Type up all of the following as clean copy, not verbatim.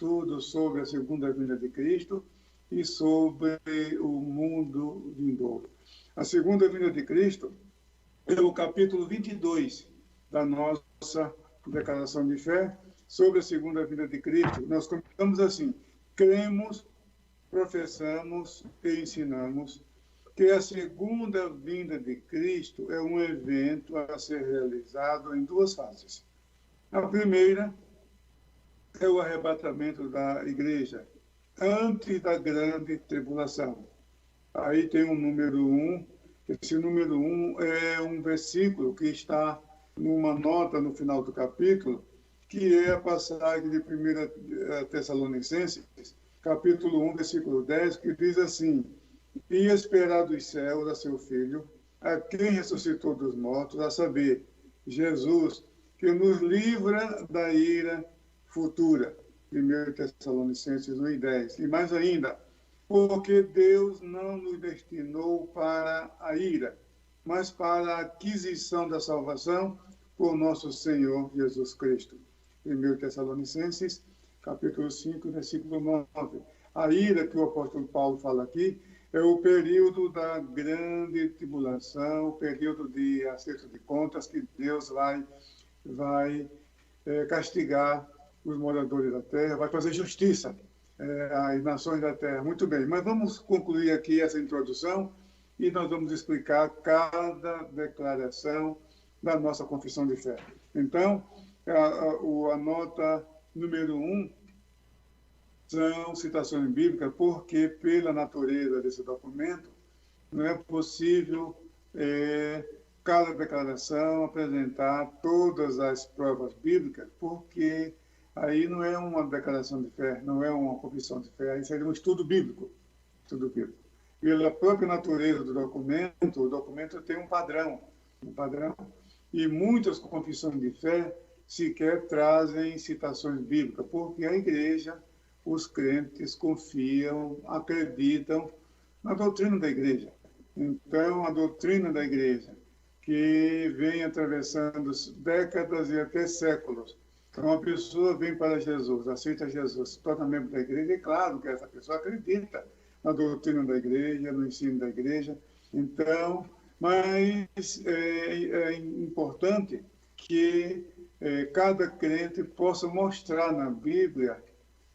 estudo sobre a segunda vinda de Cristo e sobre o mundo vindouro. A segunda vinda de Cristo é o capítulo 22 da nossa declaração de fé sobre a segunda vinda de Cristo. Nós começamos assim: cremos, professamos e ensinamos que a segunda vinda de Cristo é um evento a ser realizado em duas fases. A primeira é o arrebatamento da igreja, antes da grande tribulação. Aí tem o número 1. Esse número 1 é um versículo que está numa nota no final do capítulo, que é a passagem de 1 Tessalonicenses, capítulo 1, versículo 10, que diz assim: e esperar dos céus a seu Filho, a quem ressuscitou dos mortos, a saber, Jesus, que nos livra da ira futura. 1 Tessalonicenses 1 e 10. E mais ainda, porque Deus não nos destinou para a ira, mas para a aquisição da salvação por nosso Senhor Jesus Cristo. 1 Tessalonicenses, capítulo 5, versículo 9. A ira que o apóstolo Paulo fala aqui é o período da grande tribulação, o período de acerto de contas, que Deus vai castigar os moradores da terra, vai fazer justiça às nações da terra. Muito bem, mas vamos concluir aqui essa introdução e nós vamos explicar cada declaração da nossa confissão de fé. Então, a nota número 1 são citações bíblicas, porque pela natureza desse documento não é possível cada declaração apresentar todas as provas bíblicas, porque aí não é uma declaração de fé, não é uma confissão de fé, aí seria um estudo bíblico. Pela própria natureza do documento, o documento tem um padrão, e muitas confissões de fé sequer trazem citações bíblicas, porque a igreja, os crentes confiam, acreditam na doutrina da igreja. Então, a doutrina da igreja, que vem atravessando décadas e até séculos. Então, a pessoa vem para Jesus, aceita Jesus, se torna membro da igreja, e claro que essa pessoa acredita na doutrina da igreja, no ensino da igreja. Então, mas é importante que cada crente possa mostrar na Bíblia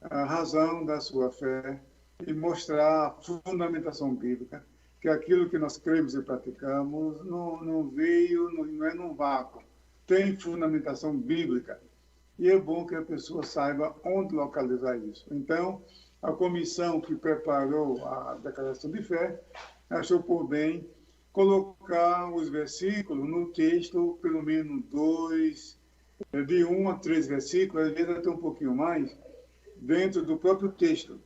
a razão da sua fé e mostrar a fundamentação bíblica, que aquilo que nós cremos e praticamos não veio, não é num vácuo, tem fundamentação bíblica. E é bom que a pessoa saiba onde localizar isso. Então, a comissão que preparou a declaração de fé achou por bem colocar os versículos no texto, pelo menos 2, de 1 a 3 versículos, às vezes até um pouquinho mais, dentro do próprio texto.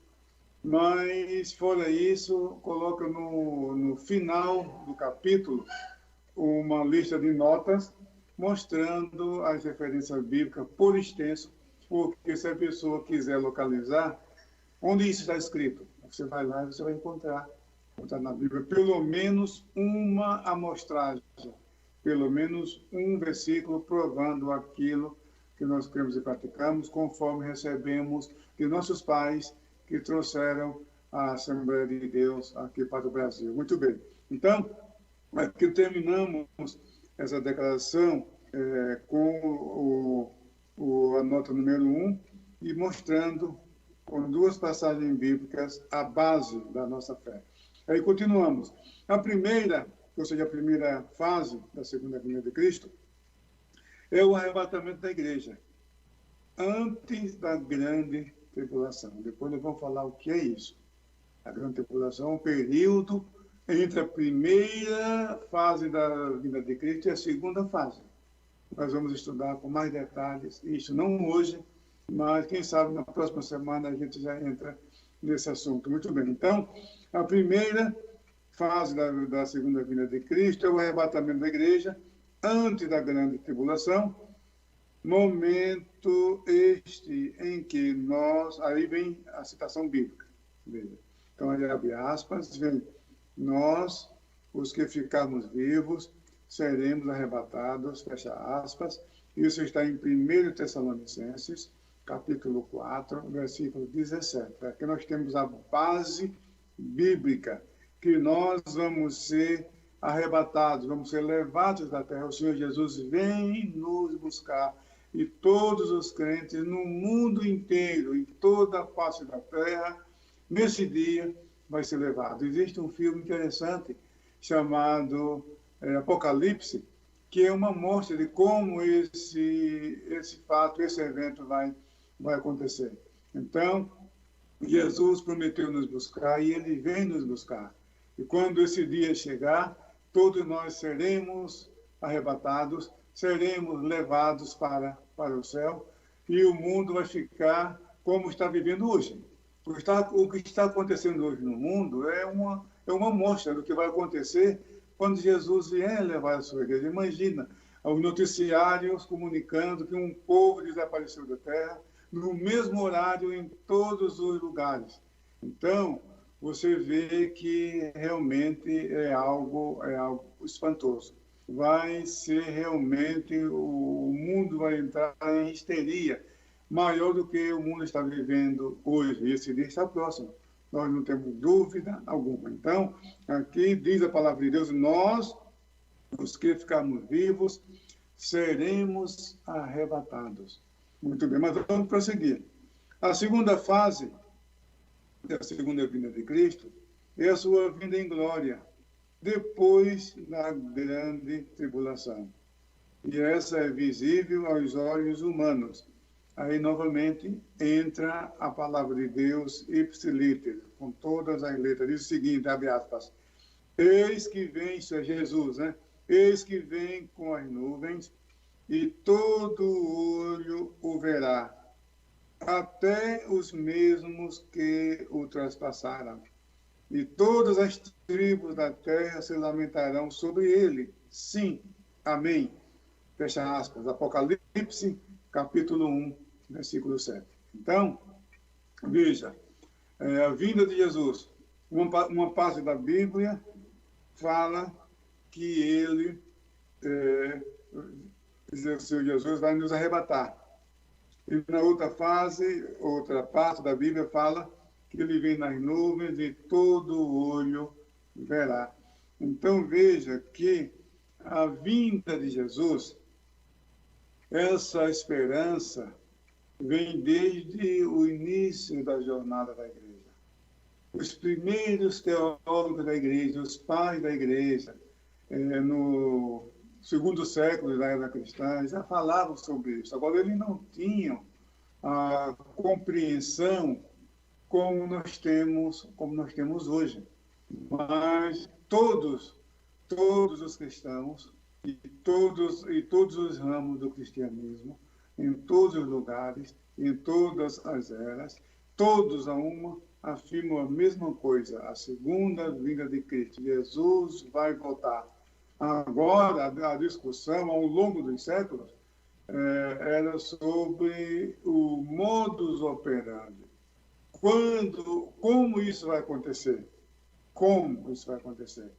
Mas, fora isso, coloca no final do capítulo uma lista de notas mostrando as referências bíblicas por extenso, porque se a pessoa quiser localizar onde isso está escrito, você vai lá e você vai encontrar na Bíblia pelo menos uma amostragem, pelo menos um versículo provando aquilo que nós cremos e praticamos, conforme recebemos de nossos pais que trouxeram a Assembleia de Deus aqui para o Brasil. Muito bem. Então, aqui terminamos essa declaração com a nota número 1 e mostrando com duas passagens bíblicas a base da nossa fé. Aí continuamos. A primeira, ou seja, a primeira fase da segunda vinda de Cristo, é o arrebatamento da igreja, antes da grande tribulação. Depois nós vamos falar o que é isso. A grande tribulação é um período entre a primeira fase da vinda de Cristo e a segunda fase. Nós vamos estudar com mais detalhes, isso não hoje, mas quem sabe na próxima semana a gente já entra nesse assunto. Muito bem. Então, a primeira fase da segunda vinda de Cristo é o arrebatamento da igreja antes da grande tribulação, momento este em que nós... Aí vem a citação bíblica. Veja. Então, aí abre aspas, vem: nós, os que ficarmos vivos, seremos arrebatados, fecha aspas. Isso está em 1 Tessalonicenses, capítulo 4, versículo 17. Aqui nós temos a base bíblica, que nós vamos ser arrebatados, vamos ser levados da terra. O Senhor Jesus vem nos buscar, e todos os crentes no mundo inteiro, em toda a face da terra, nesse dia, vai ser levado. Existe um filme interessante chamado Apocalipse, que é uma mostra de como esse fato, esse evento vai acontecer. Então, Jesus prometeu nos buscar e ele vem nos buscar. E quando esse dia chegar, todos nós seremos arrebatados, seremos levados para o céu, e o mundo vai ficar como está vivendo hoje. O que está acontecendo hoje no mundo é uma mostra do que vai acontecer quando Jesus vier levar a sua igreja. Imagina os noticiários comunicando que um povo desapareceu da terra, no mesmo horário em todos os lugares. Então, você vê que realmente é algo espantoso. Vai ser realmente, o mundo vai entrar em histeria maior do que o mundo está vivendo hoje. E esse dia está próximo. Nós não temos dúvida alguma. Então, aqui diz a palavra de Deus, nós, os que ficarmos vivos, seremos arrebatados. Muito bem, mas vamos prosseguir. A segunda fase da segunda vinda de Cristo é a sua vinda em glória, depois da grande tribulação. E essa é visível aos olhos humanos. Aí, novamente, entra a palavra de Deus, ipsiliter, com todas as letras. Diz o seguinte, abre aspas, eis que vem, isso é Jesus, né? Eis que vem com as nuvens, e todo olho o verá, até os mesmos que o traspassaram. E todas as tribos da terra se lamentarão sobre ele. Sim, amém. Fecha aspas. Apocalipse, capítulo 1, versículo 7. Então, veja, a vinda de Jesus. Uma parte da Bíblia fala que ele, o Senhor Jesus, vai nos arrebatar. E na outra parte da Bíblia fala que ele vem nas nuvens e todo olho verá. Então, veja que a vinda de Jesus, essa esperança, vem desde o início da jornada da igreja. Os primeiros teólogos da igreja, os pais da igreja, no segundo século da era cristã, já falavam sobre isso. Agora, eles não tinham a compreensão como nós temos hoje. Mas todos os cristãos e todos os ramos do cristianismo, em todos os lugares, em todas as eras, todos a uma afirmam a mesma coisa, a segunda vinda de Cristo. Jesus vai voltar. Agora, a discussão ao longo dos séculos era sobre o modus operandi. Como isso vai acontecer? Como isso vai acontecer?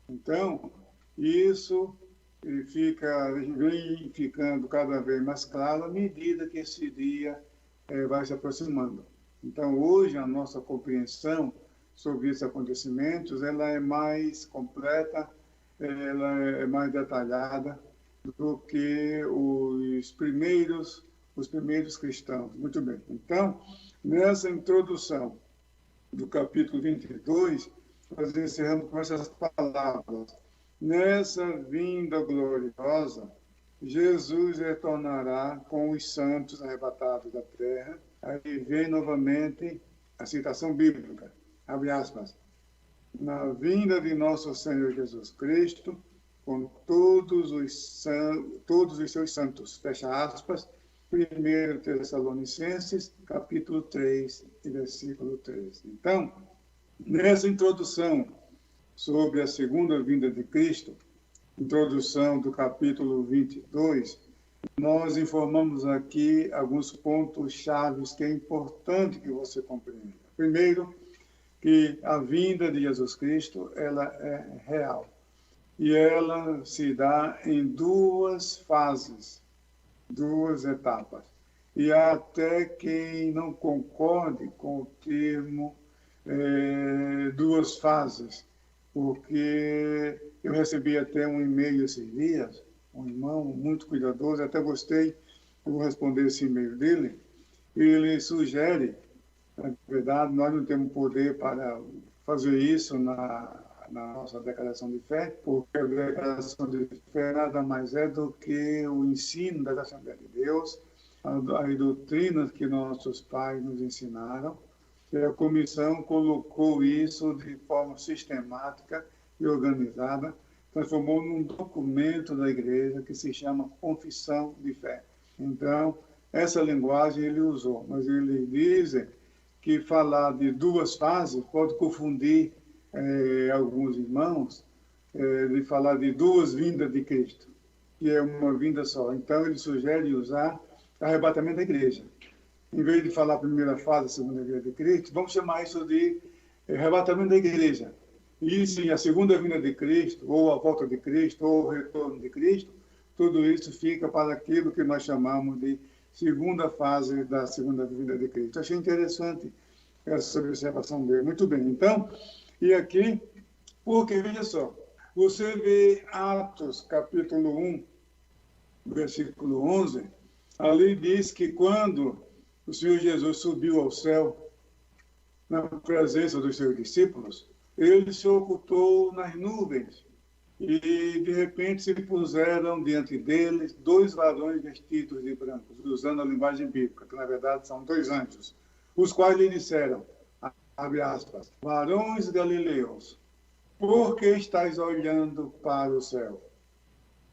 Então, isso vem ficando cada vez mais claro à medida que esse dia vai se aproximando. Então, hoje, a nossa compreensão sobre esses acontecimentos, ela é mais completa, ela é mais detalhada do que os primeiros cristãos. Muito bem. Então, nessa introdução do capítulo 22, nós encerramos com essas palavras. Nessa vinda gloriosa, Jesus retornará com os santos arrebatados da terra. Aí vem novamente a citação bíblica, abre aspas, na vinda de nosso Senhor Jesus Cristo, com todos os seus santos, fecha aspas, 1 Tessalonicenses, capítulo 3, versículo 3. Então, nessa introdução sobre a segunda vinda de Cristo, introdução do capítulo 22, nós informamos aqui alguns pontos chaves que é importante que você compreenda. Primeiro, que a vinda de Jesus Cristo, ela é real. E ela se dá em duas fases, duas etapas. e há até quem não concorde com o termo duas fases, porque eu recebi até um e-mail esses dias, um irmão muito cuidadoso, até gostei, eu vou responder esse e-mail dele, e ele sugere, na verdade, nós não temos poder para fazer isso na nossa declaração de fé, porque a declaração de fé nada mais é do que o ensino da Assembleia de Deus, as doutrinas que nossos pais nos ensinaram, e a comissão colocou isso de forma sistemática e organizada, transformou num documento da igreja que se chama Confissão de Fé. Então, essa linguagem ele usou, mas ele diz que falar de duas fases pode confundir alguns irmãos, de falar de duas vindas de Cristo, que é uma vinda só. Então, ele sugere usar arrebatamento da igreja. Em vez de falar a primeira fase, a segunda vinda de Cristo, vamos chamar isso de arrebatamento da igreja. E sim, a segunda vinda de Cristo, ou a volta de Cristo, ou o retorno de Cristo, tudo isso fica para aquilo que nós chamamos de segunda fase da segunda vinda de Cristo. Achei interessante essa observação dele. Muito bem. Então, e aqui, porque, veja só, você vê Atos, capítulo 1, versículo 11, ali diz que quando o Senhor Jesus subiu ao céu, na presença dos seus discípulos, ele se ocultou nas nuvens e, de repente, se puseram diante deles dois varões vestidos de branco, usando a linguagem bíblica, que, na verdade, são dois anjos, os quais lhe disseram, abre aspas, varões galileus, por que estáis olhando para o céu?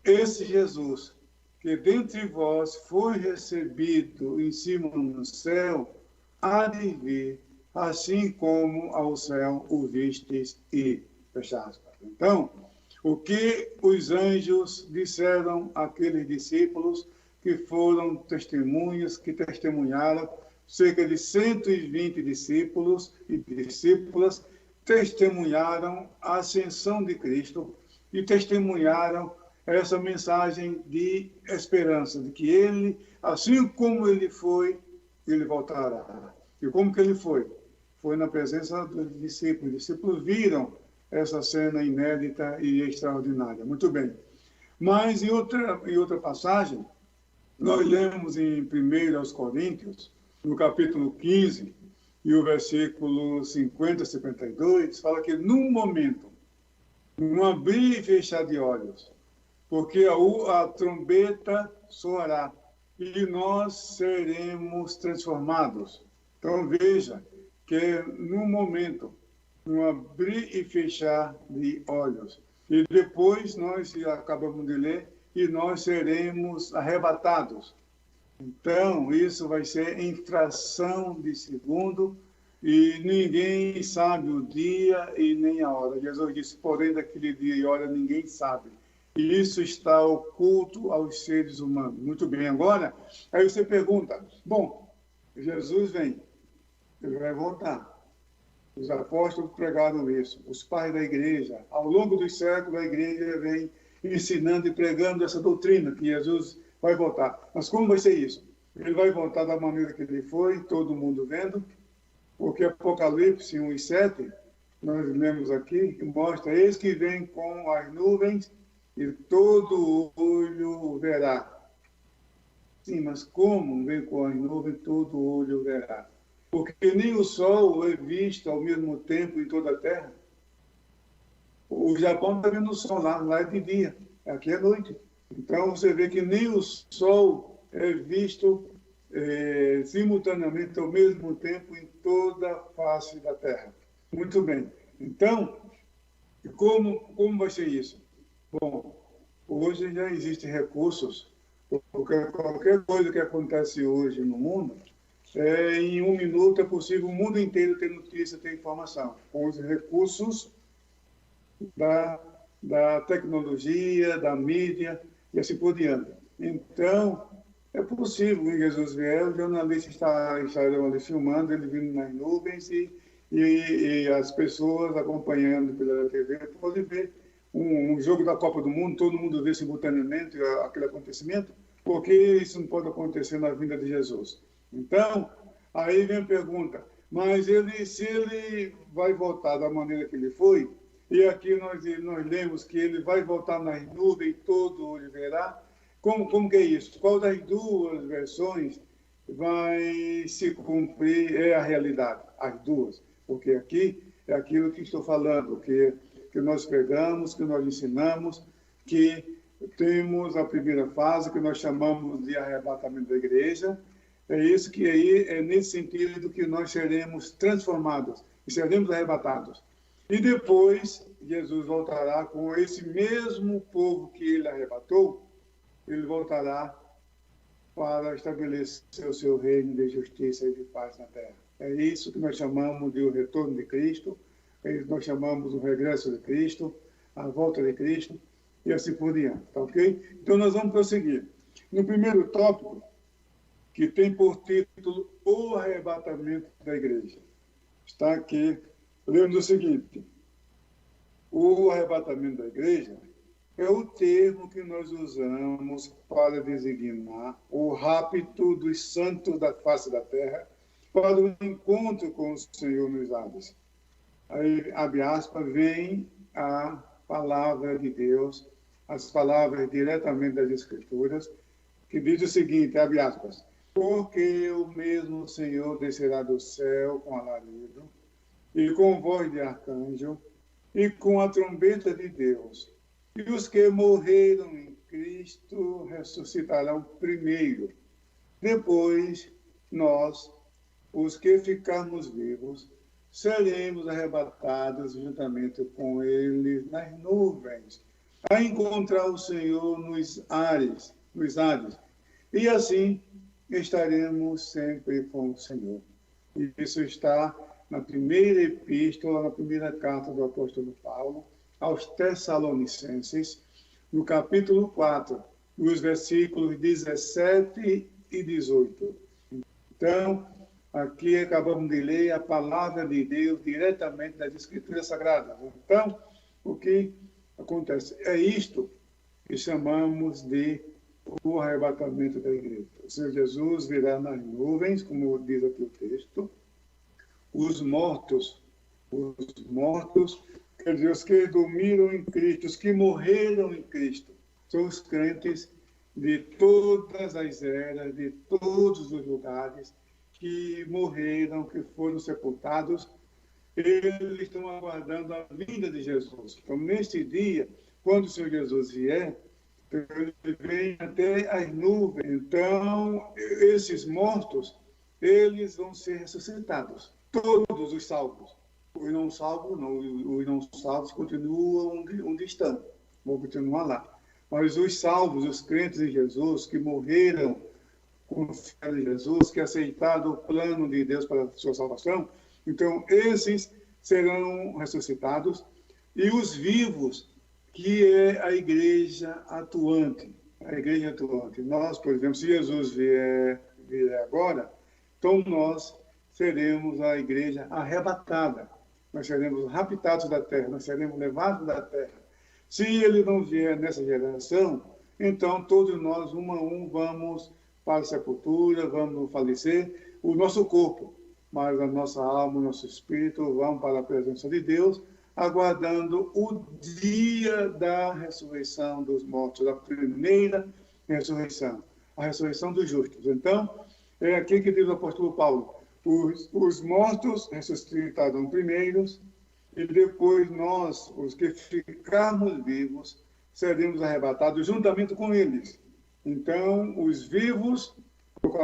Esse Jesus, que dentre vós foi recebido em cima no céu, há de vir, assim como ao céu o vistes e, fecha aspas. Então, o que os anjos disseram àqueles discípulos que foram testemunhas, que testemunharam, cerca de 120 discípulos e discípulas testemunharam a ascensão de Cristo e testemunharam essa mensagem de esperança, de que ele, assim como ele foi, ele voltará. E como que ele foi? Foi na presença dos discípulos. Os discípulos viram essa cena inédita e extraordinária. Muito bem. Mas em outra passagem, nós lemos em 1 aos Coríntios, no capítulo 15, e o versículo 50 a 52, fala que num momento, num abrir e fechar de olhos, porque a trombeta soará e nós seremos transformados. Então veja que num momento, num abrir e fechar de olhos, e depois nós acabamos de ler, e nós seremos arrebatados. Então, isso vai ser em fração de segundo, e ninguém sabe o dia e nem a hora. Jesus disse, porém, daquele dia e hora ninguém sabe. E isso está oculto aos seres humanos. Muito bem, agora, aí você pergunta, bom, Jesus vem, ele vai voltar. Os apóstolos pregaram isso, os pais da igreja, ao longo dos séculos a igreja vem ensinando e pregando essa doutrina, que Jesus vai voltar. Mas como vai ser isso? Ele vai voltar da maneira que ele foi, todo mundo vendo, porque Apocalipse 1:7, nós lemos aqui, que mostra, eis que vem com as nuvens e todo olho verá. Sim, mas como vem com as nuvens, todo olho verá? Porque nem o sol é visto ao mesmo tempo em toda a terra. O Japão está vendo o sol lá é de dia, aqui é noite. Então você vê que nem o sol é visto simultaneamente ao mesmo tempo em toda a face da terra. Muito bem. Então, como vai ser isso? Bom, hoje já existem recursos, porque qualquer coisa que acontece hoje no mundo, em um minuto é possível o mundo inteiro ter notícia, ter informação, com os recursos da tecnologia, da mídia e assim por diante. Então, é possível que Jesus vier, o jornalista estarão ali filmando, ele vindo nas nuvens e as pessoas acompanhando pela TV podem ver um jogo da Copa do Mundo, todo mundo vê simultaneamente aquele acontecimento. porque isso não pode acontecer na vinda de Jesus. Então, aí vem a pergunta, mas se ele vai voltar da maneira que ele foi, e aqui nós lemos que ele vai voltar nas nuvens, todo olho verá, como que é isso? Qual das duas versões vai se cumprir, é a realidade? As duas. Porque aqui é aquilo que estou falando, que nós pregamos, que nós ensinamos, que temos a primeira fase, que nós chamamos de arrebatamento da igreja. É isso que aí é nesse sentido que nós seremos transformados e seremos arrebatados. E depois Jesus voltará com esse mesmo povo que ele arrebatou, ele voltará para estabelecer o seu reino de justiça e de paz na terra. É isso que nós chamamos de o retorno de Cristo, é isso que nós chamamos o regresso de Cristo, a volta de Cristo, e assim por diante, tá ok? Então nós vamos prosseguir. No primeiro tópico, que tem por título O Arrebatamento da Igreja. Está aqui, lemos o seguinte: o arrebatamento da Igreja é o termo que nós usamos para designar o rapto dos santos da face da terra para o encontro com o Senhor nos ares. Aí, abre aspas, vem a palavra de Deus, as palavras diretamente das Escrituras, que diz o seguinte, abre aspas, porque o mesmo Senhor descerá do céu com alarido, e com voz de arcanjo, e com a trombeta de Deus. E os que morreram em Cristo ressuscitarão primeiro. Depois, nós, os que ficarmos vivos, seremos arrebatados juntamente com eles nas nuvens, a encontrar o Senhor nos ares. E assim estaremos sempre com o Senhor. E isso está na primeira epístola, na primeira carta do apóstolo Paulo, aos Tessalonicenses, no capítulo 4, nos versículos 17 e 18. Então, aqui acabamos de ler a palavra de Deus diretamente das Escrituras Sagradas. Então, o que acontece? É isto que chamamos de o arrebatamento da igreja. O Senhor Jesus virá nas nuvens, como diz aqui o texto. Os mortos, quer dizer, os que dormiram em Cristo, os que morreram em Cristo, são os crentes de todas as eras, de todos os lugares, que morreram, que foram sepultados, eles estão aguardando a vinda de Jesus. Então, neste dia, quando o Senhor Jesus vier, ele vem até as nuvens. Então, esses mortos, eles vão ser ressuscitados. Todos os salvos. Os não salvos, não. Os não salvos continuam onde estão. Vão continuar lá. Mas os salvos, os crentes em Jesus, que morreram com fé em Jesus, que aceitaram o plano de Deus para a sua salvação, então esses serão ressuscitados. E os vivos, que é a igreja atuante. A igreja atuante. Nós, por exemplo, se Jesus vier agora, então nós seremos a igreja arrebatada. Nós seremos raptados da terra, nós seremos levados da terra. Se ele não vier nessa geração, então todos nós, um a um, vamos para a sepultura, vamos falecer, o nosso corpo, mas a nossa alma, o nosso espírito vão para a presença de Deus, aguardando o dia da ressurreição dos mortos, a primeira ressurreição, a ressurreição dos justos. Então, é aqui que diz o apóstolo Paulo, os mortos ressuscitarão primeiros, e depois nós, os que ficarmos vivos, seremos arrebatados juntamente com eles. Então, os vivos,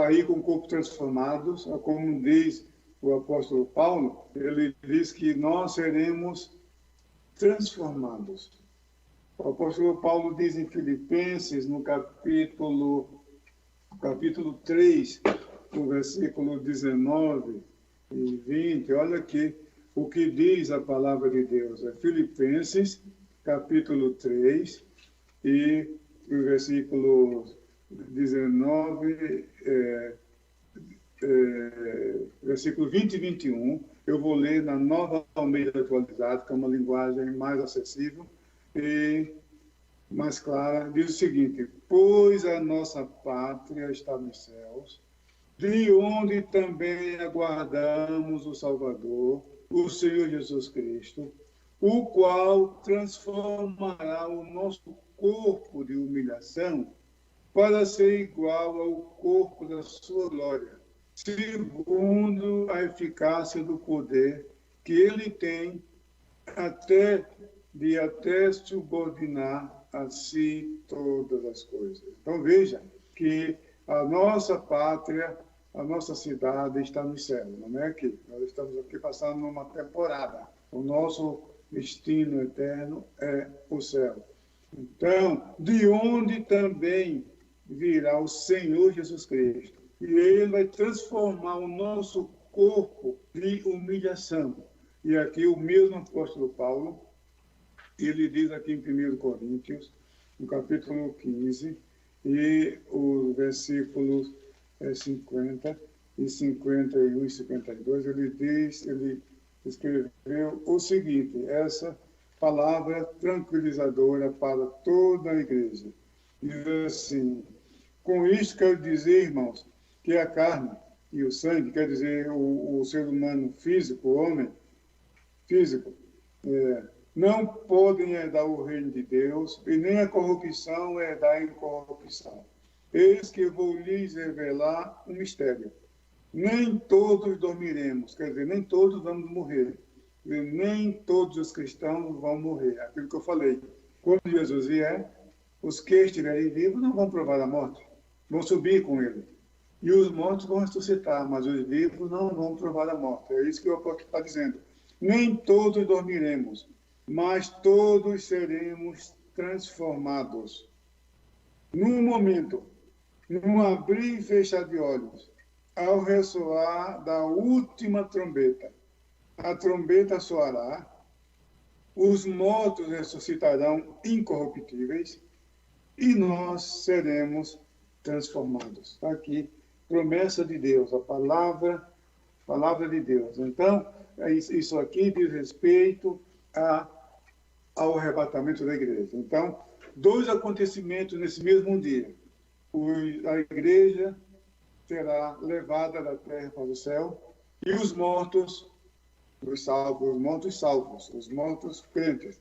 aí com o corpo transformados, como diz o apóstolo Paulo, ele diz que nós seremos transformados. O apóstolo Paulo diz em Filipenses, no capítulo 3, no versículo 19 e 20, olha aqui o que diz a palavra de Deus. É Filipenses, capítulo 3, e o versículo 19, versículo 20 e 21, eu vou ler na Nova Almeida Atualizada, que é uma linguagem mais acessível e mais clara. Diz o seguinte, pois a nossa pátria está nos céus, de onde também aguardamos o Salvador, o Senhor Jesus Cristo, o qual transformará o nosso corpo de humilhação para ser igual ao corpo da sua glória, segundo a eficácia do poder que ele tem até subordinar a si todas as coisas. Então veja que a nossa pátria, a nossa cidade está no céu, não é aqui. Nós estamos aqui passando numa temporada. O nosso destino eterno é o céu. Então, de onde também virá o Senhor Jesus Cristo. E ele vai transformar o nosso corpo de humilhação. E aqui o mesmo apóstolo Paulo, ele diz aqui em 1 Coríntios, no capítulo 15, e os versículos 50 e 51 e 52, ele escreveu o seguinte, essa palavra tranquilizadora para toda a igreja. Diz assim, com isso quero dizer, irmãos, que a carne e o sangue, quer dizer, o ser humano físico, o homem físico, não podem herdar o reino de Deus, e nem a corrupção herdar a incorrupção. Eis que vou lhes revelar um mistério. Nem todos dormiremos, quer dizer, nem todos vamos morrer. E nem todos os cristãos vão morrer. Aquilo que eu falei. Quando Jesus vier, os que estiverem vivos não vão provar a morte. Vão subir com ele. E os mortos vão ressuscitar, mas os vivos não vão provar a morte. É isso que o apóstolo está dizendo. Nem todos dormiremos, mas todos seremos transformados. Num momento, num abrir e fechar de olhos, ao ressoar da última trombeta. A trombeta soará, os mortos ressuscitarão incorruptíveis e nós seremos transformados. Está aqui, promessa de Deus, a palavra de Deus. Então, isso aqui diz respeito ao arrebatamento da igreja. Então, dois acontecimentos nesse mesmo dia. A igreja será levada da terra para o céu e os mortos, os mortos crentes,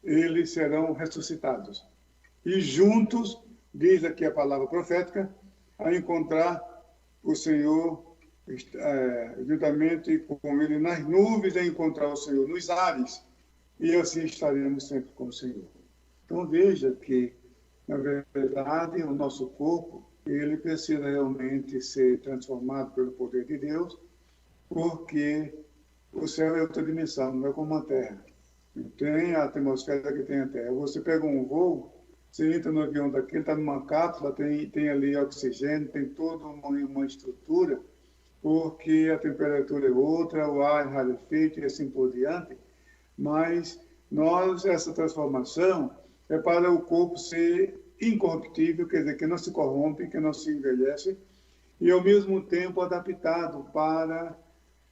eles serão ressuscitados. E juntos, diz aqui a palavra profética, a encontrar o Senhor, juntamente com ele nas nuvens, a encontrar o Senhor nos ares, e assim estaremos sempre com o Senhor. Então veja que, na verdade, o nosso corpo, ele precisa realmente ser transformado pelo poder de Deus, porque o céu é outra dimensão, não é como a Terra. Tem a atmosfera que tem a Terra. Você pega um voo, você entra no avião daquele, está numa cápsula, tem ali oxigênio, tem toda uma estrutura, porque a temperatura é outra, o ar é rarefeito e assim por diante. Mas essa transformação é para o corpo ser incorruptível, quer dizer, que não se corrompe, que não se envelhece, e ao mesmo tempo adaptado para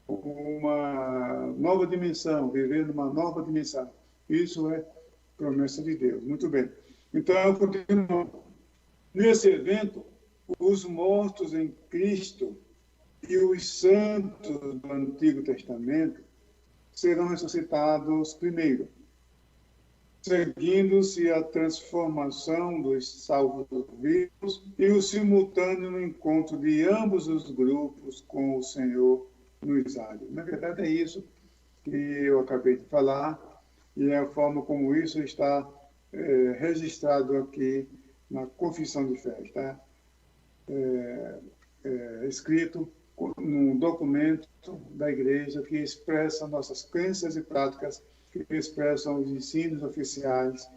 uma nova dimensão, viver numa nova dimensão. Isso é promessa de Deus. Muito bem. Então, continuando. Nesse evento, os mortos em Cristo e os santos do Antigo Testamento serão ressuscitados primeiro, seguindo-se a transformação dos salvos vivos e o simultâneo encontro de ambos os grupos com o Senhor nos ares. Na verdade, é isso que eu acabei de falar e é a forma como isso está registrado aqui na Confissão de Fé. Está escrito num documento da Igreja que expressa nossas crenças e práticas, que expressam os ensinos oficiais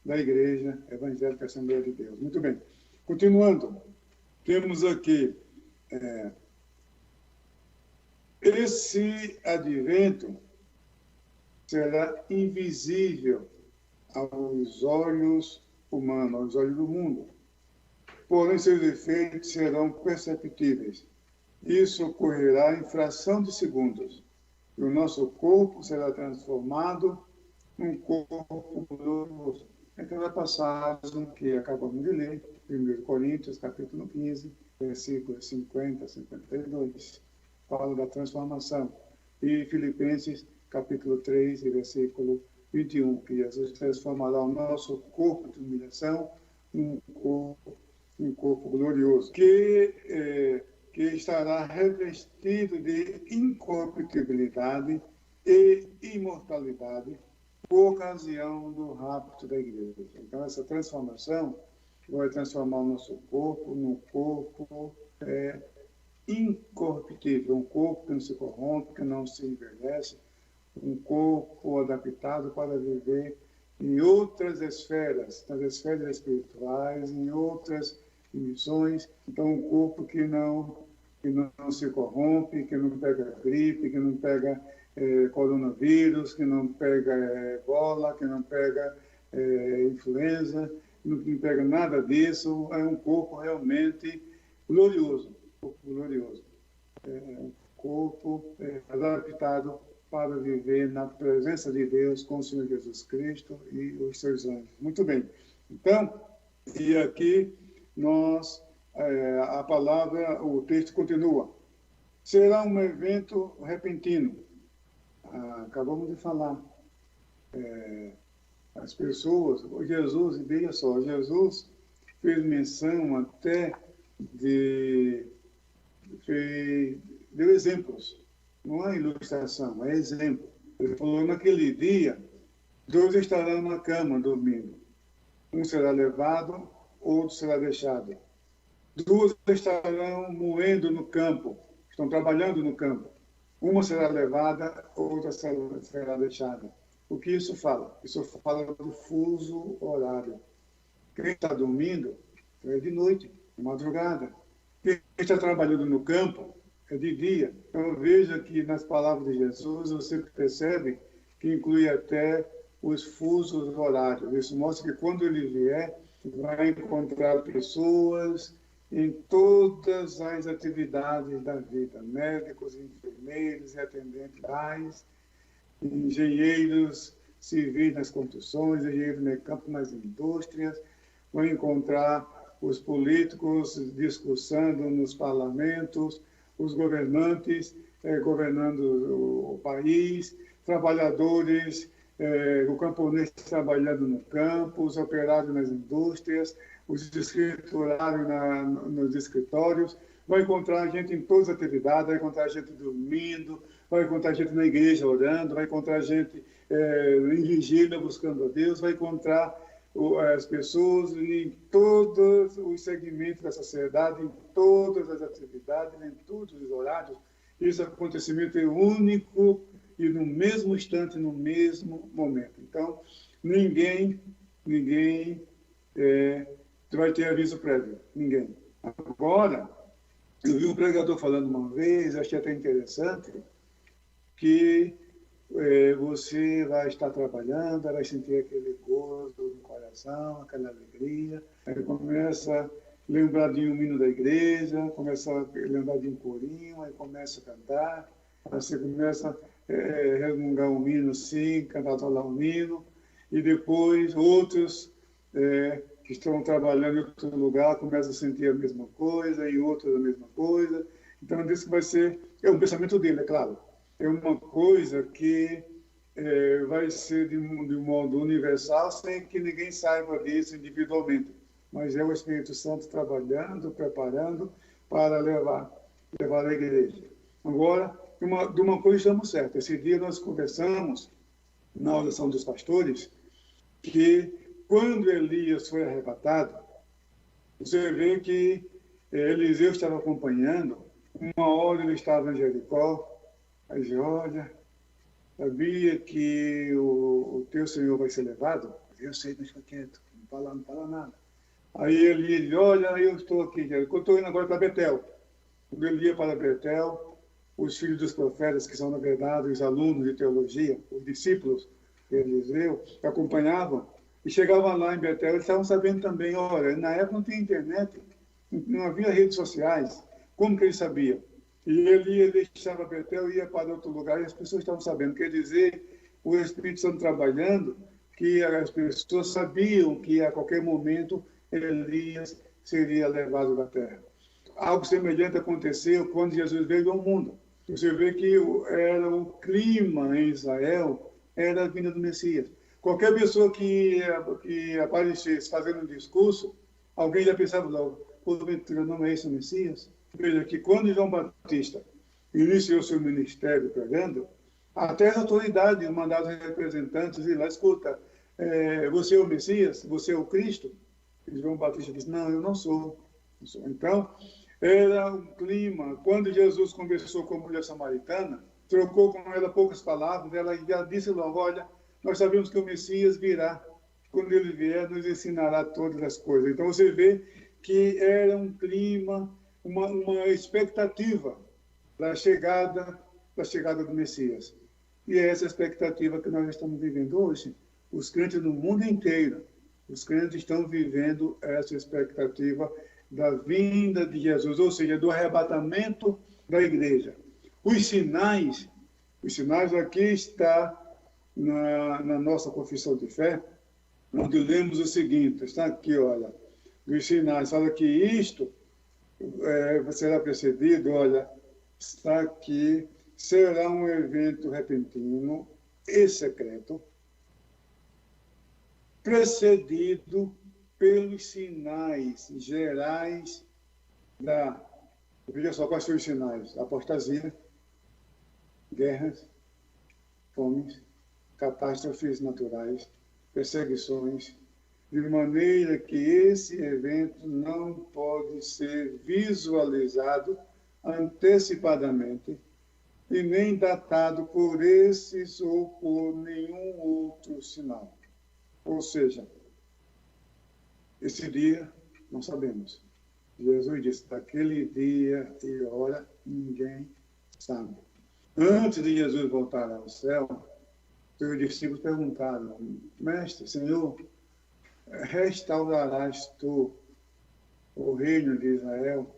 da Igreja Evangélica Assembleia de Deus. Muito bem. Continuando, temos aqui esse advento será invisível aos olhos humanos, aos olhos do mundo. Porém, seus efeitos serão perceptíveis. Isso ocorrerá em fração de segundos. E o nosso corpo será transformado num corpo glorioso. aquela passagem que acabamos de ler, 1 Coríntios, capítulo 15, versículos 50 a 52, fala da transformação. E Filipenses, capítulo 3, versículo 21, que Jesus transformará o nosso corpo de humilhação em um corpo glorioso, que estará revestido de incorruptibilidade e imortalidade por ocasião do rapto da igreja. Então, essa transformação vai transformar o nosso corpo num corpo incorruptível, um corpo que não se corrompe, que não se envelhece, um corpo adaptado para viver em outras esferas, nas esferas espirituais, em outras dimensões. Então, um corpo que não se corrompe, que não pega gripe, que não pega coronavírus, que não pega ebola, que não pega influenza, não pega nada disso. É um corpo realmente glorioso, um corpo adaptado para viver na presença de Deus com o Senhor Jesus Cristo e os seus anjos. Muito bem. Então, e aqui a palavra, o texto continua. Será um evento repentino. Acabamos de falar. As pessoas, Jesus, veja só, Jesus fez menção até deu exemplos. Não é ilustração, é exemplo. Ele falou, naquele dia, 2 estarão na cama dormindo. Um será levado, outro será deixado. 2 estarão moendo no campo, estão trabalhando no campo. Uma será levada, outra será deixada. O que isso fala? Isso fala do fuso horário. Quem está dormindo é de noite, de madrugada. Quem está trabalhando no campo é de dia. Então, veja que nas palavras de Jesus você percebe que inclui até os fusos horários. Isso mostra que quando ele vier, vai encontrar pessoas em todas as atividades da vida, médicos, enfermeiros e atendentes, engenheiros civis nas construções, engenheiros mecânicos nas indústrias, vão encontrar os políticos discursando nos parlamentos, os governantes governando o país, trabalhadores, o camponês trabalhando no campo, os operários nas indústrias, os escriturários nos escritórios. Vai encontrar gente em todas as atividades, vai encontrar gente dormindo, vai encontrar gente na igreja orando, vai encontrar gente em vigília buscando a Deus, vai encontrar as pessoas em todos os segmentos da sociedade, em todas as atividades, em todos os horários. Esse acontecimento é único e no mesmo instante, no mesmo momento. Então, ninguém vai ter aviso prévio. Ninguém. Agora, eu vi um pregador falando uma vez, achei até interessante, que você vai estar trabalhando, vai sentir aquele gozo no coração, aquela alegria, aí começa a lembrar de um hino da igreja, começa a lembrar de um corinho, aí começa a cantar, aí você começa a resmungar um hino assim, cantarolar um hino, e depois outros que estão trabalhando em outro lugar começam a sentir a mesma coisa, e outros a mesma coisa. Então, isso vai ser, é um pensamento dele, é claro. É uma coisa que vai ser de um modo universal, sem que ninguém saiba disso individualmente. Mas é o Espírito Santo trabalhando, preparando para levar a igreja. Agora, de uma coisa estamos certos. Esse dia nós conversamos, na oração dos pastores, que quando Elias foi arrebatado, você vê que Eliseu estava acompanhando, uma hora ele estava em Jericó, aí disse, olha, sabia que o teu Senhor vai ser levado? Eu sei, mas fica quieto, não fala nada. Aí ele diz, olha, eu estou aqui, eu estou indo agora para Betel. Quando ele ia para Betel, os filhos dos profetas, que são, na verdade, os alunos de teologia, os discípulos de Eliseu, que acompanhavam, e chegavam lá em Betel, eles estavam sabendo também, olha, na época não tinha internet, não havia redes sociais, como que eles sabiam? E ele deixava Betel e ia para outro lugar, e as pessoas estavam sabendo. Quer dizer, o Espírito Santo trabalhando que as pessoas sabiam que a qualquer momento Elias seria levado da terra. Algo semelhante aconteceu quando Jesus veio ao mundo. Você vê que era o clima em Israel, era a vinda do Messias. Qualquer pessoa que aparecesse fazendo um discurso, alguém já pensava logo, porventura não é esse o Messias? Veja que quando João Batista iniciou seu ministério pregando, até as autoridades mandaram os representantes ir lá, escuta, você é o Messias? Você é o Cristo? E João Batista disse, não, eu não sou. Então, era um clima. Quando Jesus conversou com a mulher samaritana, trocou com ela poucas palavras, ela já disse logo, olha, nós sabemos que o Messias virá. Quando ele vier, nos ensinará todas as coisas. Então, você vê que era um clima, uma expectativa da chegada do Messias. E é essa expectativa que nós estamos vivendo hoje. Os crentes no mundo inteiro, os crentes estão vivendo essa expectativa da vinda de Jesus, ou seja, do arrebatamento da igreja. Os sinais aqui está na nossa confissão de fé, onde lemos o seguinte, está aqui, olha, dos sinais, fala que isto será precedido, olha, está aqui, será um evento repentino e secreto, precedido pelos sinais gerais da... Veja só quais são os sinais. Apostasia, guerras, fomes, catástrofes naturais, perseguições, de maneira que esse evento não pode ser visualizado antecipadamente e nem datado por esses ou por nenhum outro sinal. Ou seja, esse dia não sabemos. Jesus disse, daquele dia e hora ninguém sabe. Antes de Jesus voltar ao céu, seus discípulos perguntaram, Mestre, Senhor, restaurarás tu o reino de Israel?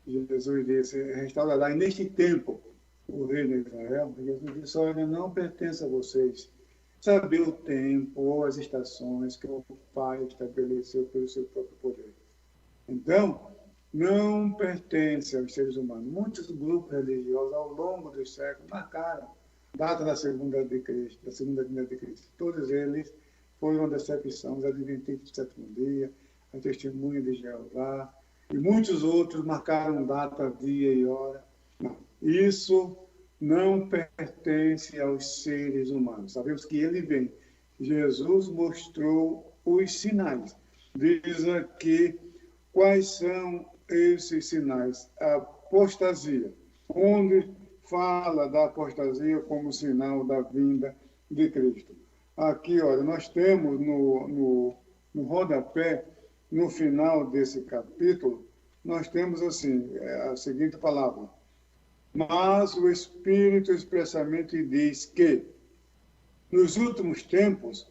Jesus disse, restaurarás neste tempo o reino de Israel? Jesus disse, olha, não pertence a vocês saber o tempo ou as estações que o Pai estabeleceu pelo seu próprio poder. Então, não pertence aos seres humanos. Muitos grupos religiosos, ao longo dos séculos, marcaram data da segunda vinda de Cristo. Todos eles foram uma decepção, os adventistas do sétimo dia, a testemunha de Jeová, e muitos outros marcaram data, dia e hora. Não, isso não pertence aos seres humanos. Sabemos que ele vem. Jesus mostrou os sinais. Diz aqui quais são esses sinais. A apostasia, onde fala da apostasia como sinal da vinda de Cristo. Aqui, olha, nós temos no rodapé, no final desse capítulo, nós temos assim, a seguinte palavra. Mas o Espírito expressamente diz que, nos últimos tempos,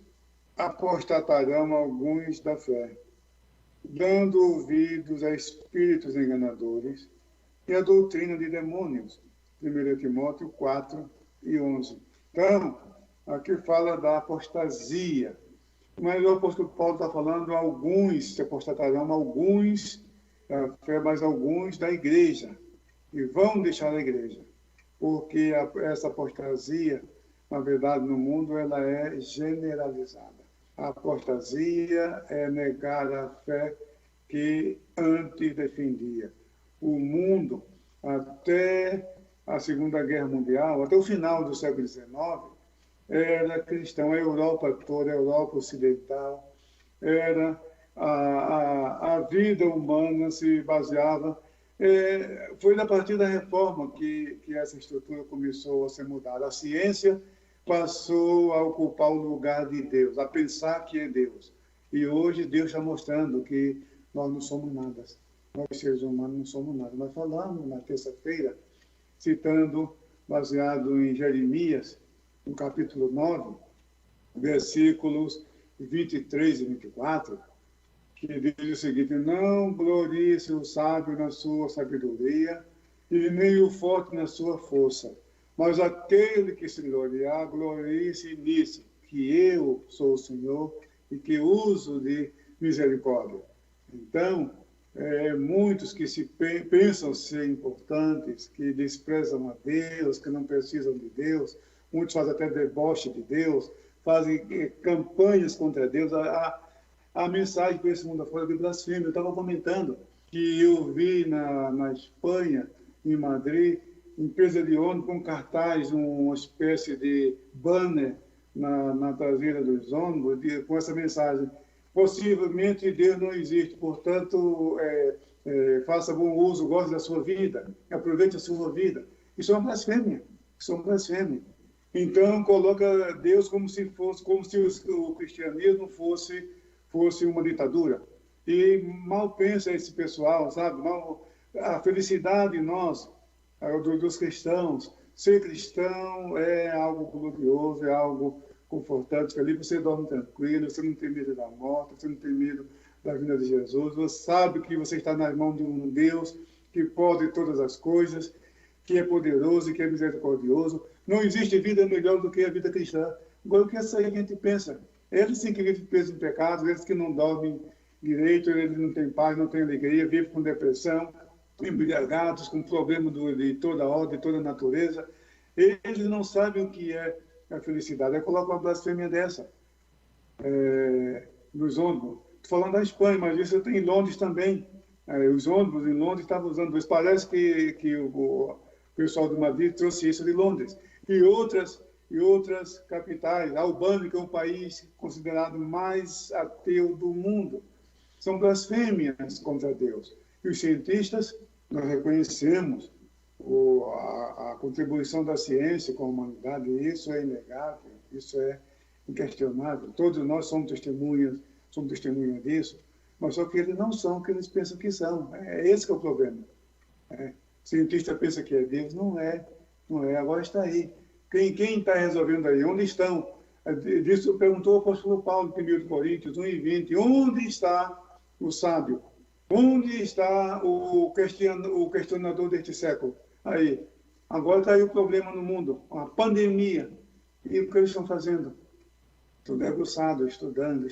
apostatarão alguns da fé, dando ouvidos a espíritos enganadores e a doutrina de demônios. 1 Timóteo 4 e 11. Então, aqui fala da apostasia. Mas o apóstolo Paulo está falando alguns, se apostatarão alguns da fé, mas alguns da igreja. E vão deixar a igreja, porque essa apostasia, na verdade, no mundo, ela é generalizada. A apostasia é negar a fé que antes defendia. O mundo, até a Segunda Guerra Mundial, até o final do século XIX, era cristão. A Europa toda, a Europa Ocidental, era a vida humana se baseava. Foi a partir da reforma que essa estrutura começou a ser mudada. A ciência passou a ocupar o lugar de Deus, a pensar que é Deus. E hoje Deus está mostrando que nós não somos nada. Nós, seres humanos, não somos nada. Nós falamos na terça-feira, citando, baseado em Jeremias, no capítulo 9, versículos 23 e 24, que diz o seguinte, não glorie-se o sábio na sua sabedoria e nem o forte na sua força, Mas aquele que se gloriar, glorie-se nisso, que eu sou o Senhor e que uso de misericórdia. Então, muitos que pensam ser importantes, que desprezam a Deus, que não precisam de Deus, muitos fazem até deboche de Deus, fazem campanhas contra Deus. A mensagem para esse mundo afora de blasfêmia. Eu estava comentando que eu vi na Espanha, em Madrid, empresa de ônibus com cartaz, uma espécie de banner na traseira dos ônibus, com essa mensagem: possivelmente Deus não existe, portanto, faça bom uso, goste da sua vida, aproveite a sua vida. Isso é uma blasfêmia. Isso é uma blasfêmia. Então, coloca Deus como se o cristianismo fosse uma ditadura. E mal pensa esse pessoal, sabe? A felicidade em nós, dos cristãos, ser cristão é algo glorioso, é algo confortante, que ali você dorme tranquilo, você não tem medo da morte, você não tem medo da vinda de Jesus, você sabe que você está nas mãos de um Deus que pode todas as coisas, que é poderoso e que é misericordioso. Não existe vida melhor do que a vida cristã. Agora, o que essa gente pensa? Eles sim que vivem presos em pecados, eles que não dormem direito, eles não têm paz, não têm alegria, vivem com depressão, embriagados, com problemas de toda ordem, de toda natureza. Eles não sabem o que é a felicidade. Eu coloco uma blasfêmia dessa nos ônibus. Estou falando da Espanha, mas isso tem em Londres também. Os ônibus em Londres estavam usando isso. Parece que o pessoal do Madrid trouxe isso de Londres. E outras capitais. A Albânia, que é um país considerado mais ateu do mundo. São blasfêmias contra Deus. E os cientistas, nós reconhecemos a contribuição da ciência com a humanidade, e isso é inegável, isso é inquestionável. Todos nós somos testemunhas disso, mas só que eles não são o que eles pensam que são. Esse que é o problema. O cientista pensa que é Deus, não é. Agora está aí. Quem está resolvendo aí? Onde estão? Disso perguntou o apóstolo Paulo em 1 Coríntios 1:20. Onde está o sábio? Onde está o questionador deste século? Aí, agora está aí o problema no mundo, a pandemia. E o que eles estão fazendo? Tudo debruçado, estudando,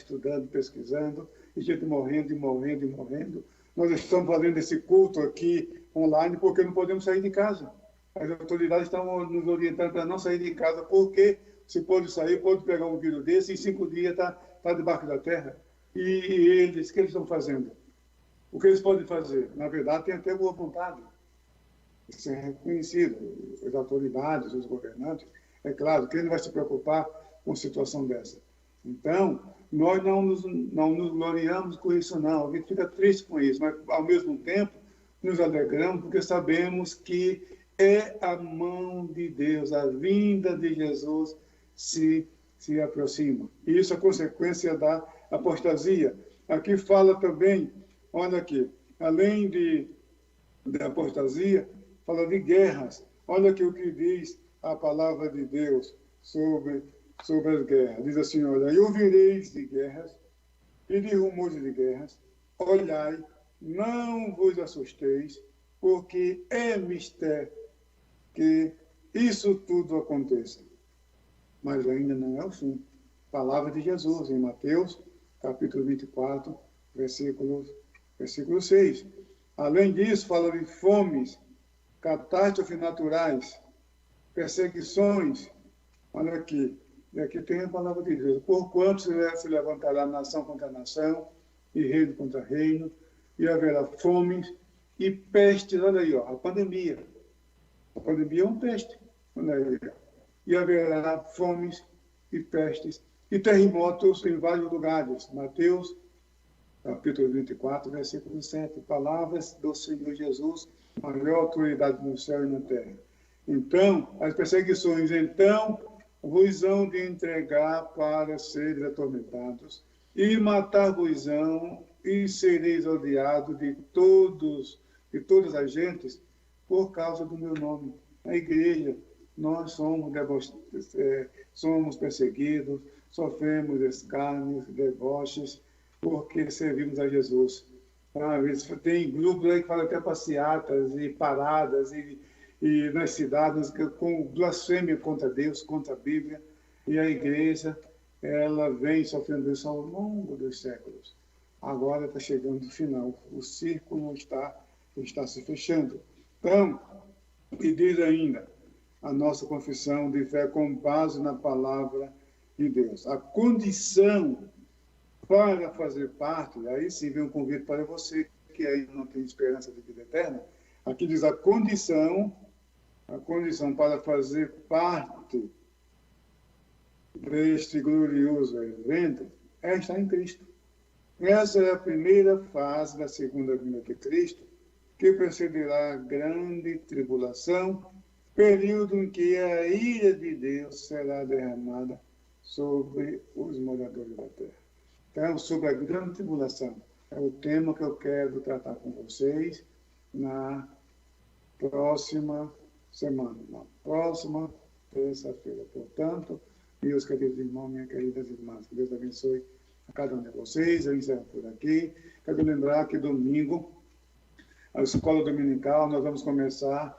pesquisando, e gente morrendo. Nós estamos fazendo esse culto aqui online porque não podemos sair de casa. As autoridades estão nos orientando para não sair de casa, porque se pode sair, pode pegar um vírus desse, e em 5 dias está debaixo da terra. E eles, o que eles estão fazendo? O que eles podem fazer? Na verdade, tem até boa vontade. Isso é reconhecido. As autoridades, os governantes, é claro, quem não vai se preocupar com uma situação dessa? Então, nós não nos gloriamos com isso, não. A gente fica triste com isso, mas, ao mesmo tempo, nos alegramos porque sabemos que é a mão de Deus, a vinda de Jesus se aproxima. E isso é consequência da apostasia. Aqui fala também, olha aqui, além da apostasia, fala de guerras. Olha aqui o que diz a palavra de Deus sobre as guerras. Diz assim, olha, e ouvireis de guerras e de rumores de guerras. Olhai, não vos assusteis, porque é mistério que isso tudo aconteça. Mas ainda não é o fim. Palavra de Jesus em Mateus, capítulo 24, versículo 6. Além disso, fala de fomes, catástrofes naturais, perseguições. Olha aqui, e aqui tem a palavra de Deus. Porquanto se levantará nação contra nação, e reino contra reino, e haverá fomes e pestes. Olha aí, ó, a pandemia. A pandemia é uma peste. Olha aí, ó. E haverá fomes e pestes e terremotos em vários lugares. Mateus, capítulo 24, versículo 7. Palavras do Senhor Jesus, maior autoridade no céu e na terra. Então, as perseguições, vos hão de entregar para seres atormentados, e matar-vos-ão, e sereis odiados de todas as gentes, por causa do meu nome. A igreja, nós somos perseguidos, sofremos escárnios, deboches, porque servimos a Jesus. Tem grupos aí que falam até passeatas e paradas e e nas cidades com blasfêmia contra Deus, contra a Bíblia, e a igreja, ela vem sofrendo isso ao longo dos séculos. Agora está chegando o final, o círculo está se fechando. Então, e diz ainda a nossa confissão de fé com base na palavra de Deus. A condição para fazer parte, aí sim vem um convite para você que ainda não tem esperança de vida eterna. Aqui diz a condição para fazer parte deste glorioso evento é estar em Cristo. Essa é a primeira fase da segunda vinda de Cristo, que precederá a grande tribulação, período em que a ira de Deus será derramada sobre os moradores da terra. Então, sobre a grande tribulação, é o tema que eu quero tratar com vocês na próxima semana, na próxima terça-feira. Portanto, meus queridos irmãos, minhas queridas irmãs, que Deus abençoe a cada um de vocês. Eu encerro por aqui. Quero lembrar que domingo, a escola dominical, nós vamos começar